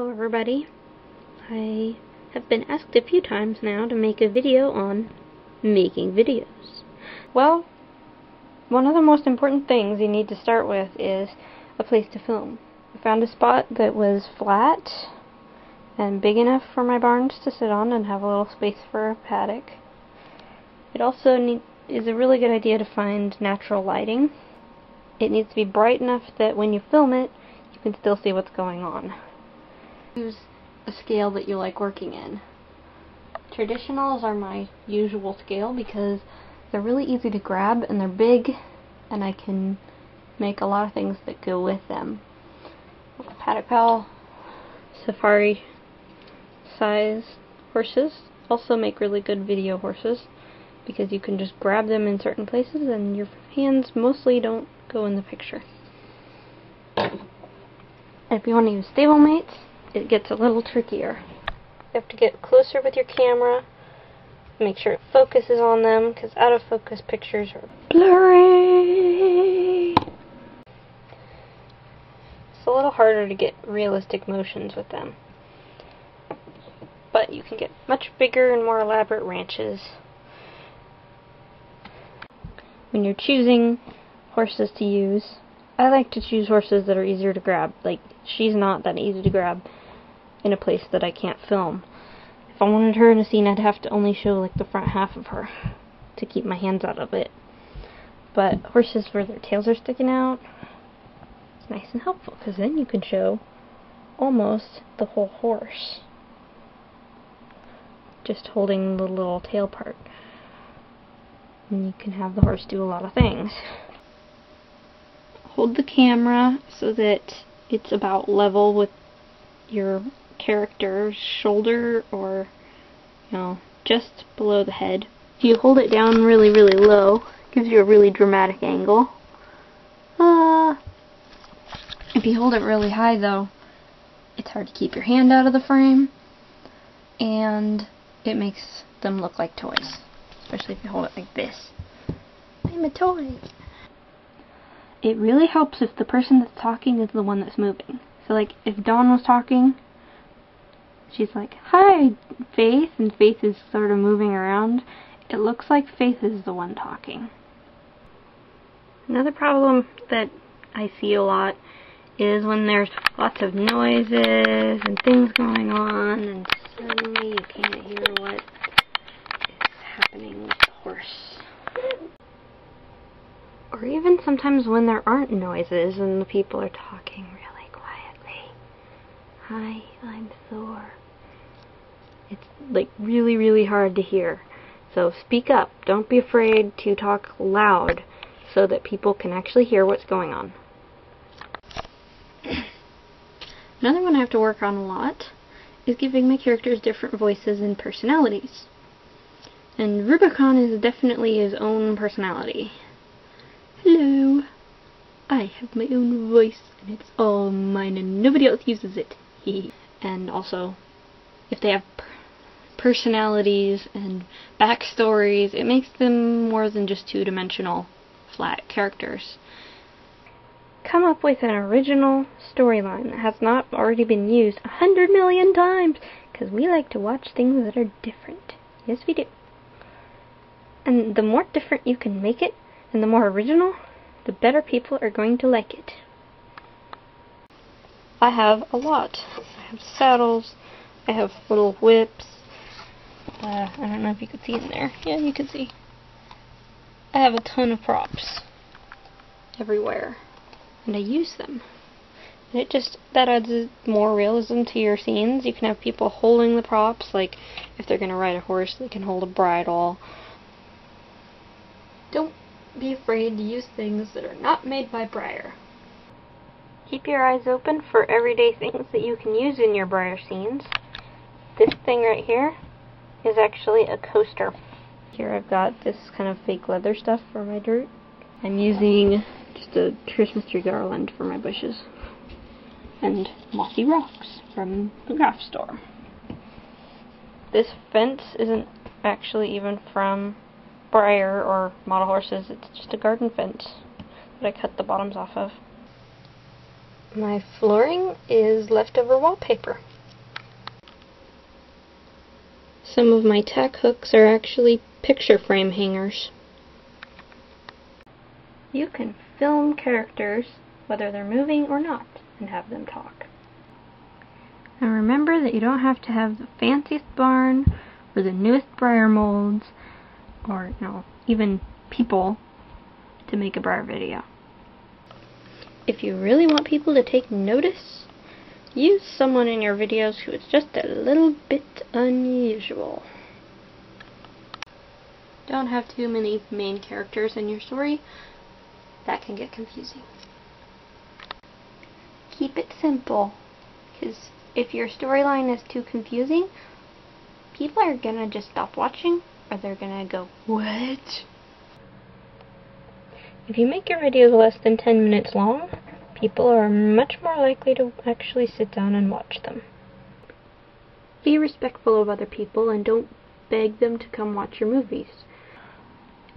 Hello everybody. I have been asked a few times now to make a video on making videos. Well, one of the most important things you need to start with is a place to film. I found a spot that was flat and big enough for my barns to sit on and have a little space for a paddock. It also is a really good idea to find natural lighting. It needs to be bright enough that when you film it, you can still see what's going on. Use a scale that you like working in. Traditionals are my usual scale because they're really easy to grab and they're big and I can make a lot of things that go with them. Paddock Pal Safari size horses also make really good video horses because you can just grab them in certain places and your hands mostly don't go in the picture. If you want to use stablemates, it gets a little trickier. You have to get closer with your camera, make sure it focuses on them, because out of focus pictures are blurry. It's a little harder to get realistic motions with them. But you can get much bigger and more elaborate ranches. When you're choosing horses to use, I like to choose horses that are easier to grab. Like, she's not that easy to grab in a place that I can't film. If I wanted her in a scene, I'd have to only show like the front half of her to keep my hands out of it. But horses where their tails are sticking out, it's nice and helpful because then you can show almost the whole horse, just holding the little tail part. And you can have the horse do a lot of things. Hold the camera so that it's about level with your character's shoulder, or just below the head. If you hold it down really low, it gives you a really dramatic angle. If you hold it really high though, it's hard to keep your hand out of the frame and it makes them look like toys, especially if you hold it like this. I'm a toy. It really helps if the person that's talking is the one that's moving. So like if Dawn was talking, she's like, "Hi, Faith," and Faith is sort of moving around. It looks like Faith is the one talking. Another problem that I see a lot is when there's lots of noises and things going on and suddenly you can't hear what is happening with the horse. Or even sometimes when there aren't noises and the people are talking really quietly. "Hi, I'm Thor." It's like really hard to hear. So speak up. Don't be afraid to talk loud so that people can actually hear what's going on. Another one I have to work on a lot is giving my characters different voices and personalities. And Rubicon is definitely his own personality. "Hello, I have my own voice and it's all mine and nobody else uses it." And also, if they have personalities and backstories, it makes them more than just two-dimensional flat characters. Come up with an original storyline that has not already been used 100 million times, because we like to watch things that are different. Yes, we do. And the more different you can make it, and the more original, the better people are going to like it. I have a lot. I have saddles, I have little whips, I don't know if you can see in there. Yeah, you can see. I have a ton of props everywhere, and I use them. And that adds more realism to your scenes. You can have people holding the props, like if they're going to ride a horse, they can hold a bridle. Don't be afraid to use things that are not made by Breyer. Keep your eyes open for everyday things that you can use in your Breyer scenes. This thing right here is actually a coaster. Here I've got this kind of fake leather stuff for my dirt. I'm using just a Christmas tree garland for my bushes. And mossy rocks from the craft store. This fence isn't actually even from Breyer or model horses, it's just a garden fence that I cut the bottoms off of. My flooring is leftover wallpaper. Some of my tack hooks are actually picture frame hangers. You can film characters, whether they're moving or not, and have them talk. Now remember that you don't have to have the fanciest barn, or the newest Breyer molds, or, even people to make a Breyer video. If you really want people to take notice, use someone in your videos who is just a little bit unusual. Don't have too many main characters in your story. That can get confusing. Keep it simple, because if your storyline is too confusing, people are gonna just stop watching, or they're gonna go, "What?" If you make your videos less than 10 minutes long, people are much more likely to actually sit down and watch them. Be respectful of other people and don't beg them to come watch your movies.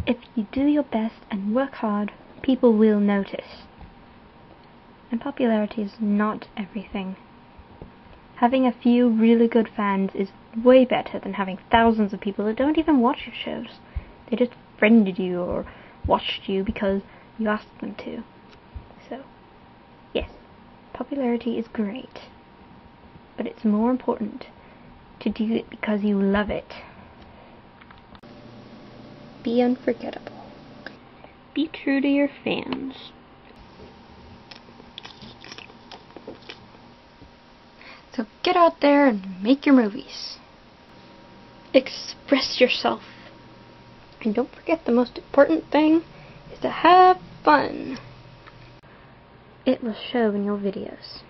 If you do your best and work hard, people will notice. And popularity is not everything. Having a few really good fans is way better than having thousands of people that don't even watch your shows. They just friended you or watched you because you asked them to. So, yes, popularity is great. But it's more important to do it because you love it. Be unforgettable. Be true to your fans. So get out there and make your movies. Express yourself. And don't forget, the most important thing is to have fun. It will show in your videos.